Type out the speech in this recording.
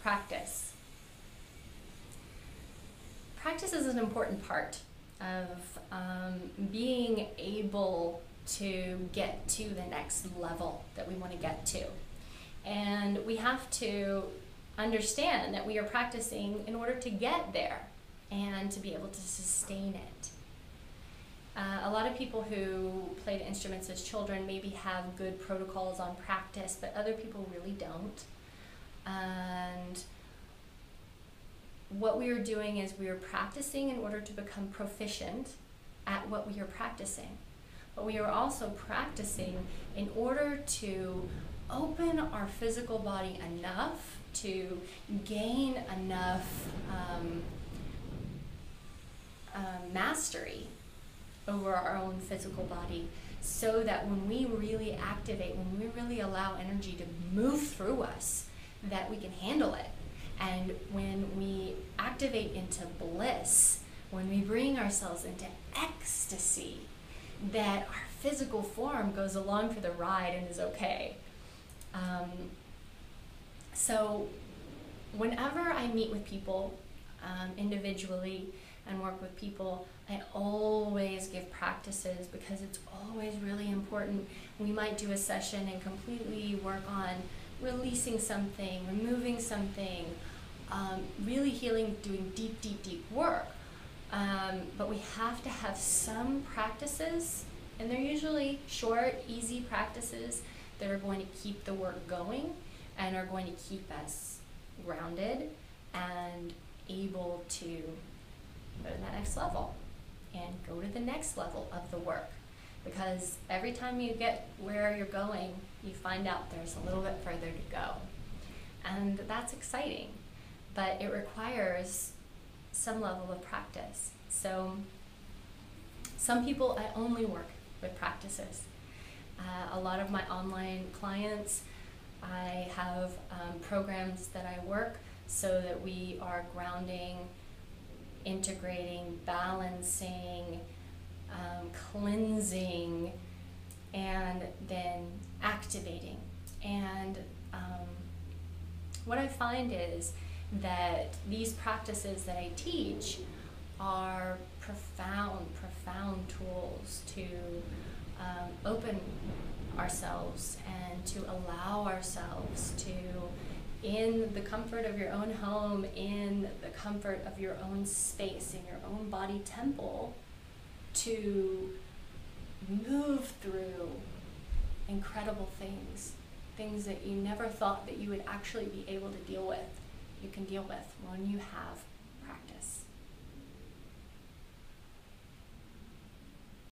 practice. Practice is an important part of being able to get to the next level that we want to get to. And we have to understand that we are practicing in order to get there and to be able to sustain it. A lot of people who played instruments as children maybe have good protocols on practice, but other people really don't. And what we are doing is we are practicing in order to become proficient at what we are practicing. But we are also practicing in order to open our physical body enough to gain enough mastery over our own physical body, so that when we really activate, when we really allow energy to move through us, that we can handle it. And when we activate into bliss, when we bring ourselves into ecstasy, that our physical form goes along for the ride and is okay. So whenever I meet with people individually and work with people, I always give practices, because it's always really important. We might do a session and completely work on releasing something, removing something, really healing, doing deep, deep, deep work. But we have to have some practices, and they're usually short, easy practices that are going to keep the work going and are going to keep us grounded and able to go to that next level and go to the next level of the work. Because every time you get where you're going, you find out there's a little bit further to go. And that's exciting, but it requires some level of practice. So some people, I only work with practices. A lot of my online clients, I have programs that I work so that we are grounding, integrating, balancing, cleansing, and then activating. And what I find is that these practices that I teach are profound, profound tools to open ourselves and to allow ourselves to, in the comfort of your own home, in the comfort of your own space, in your own body temple, to move through incredible things, things that you never thought that you would actually be able to deal with. You can deal with when you have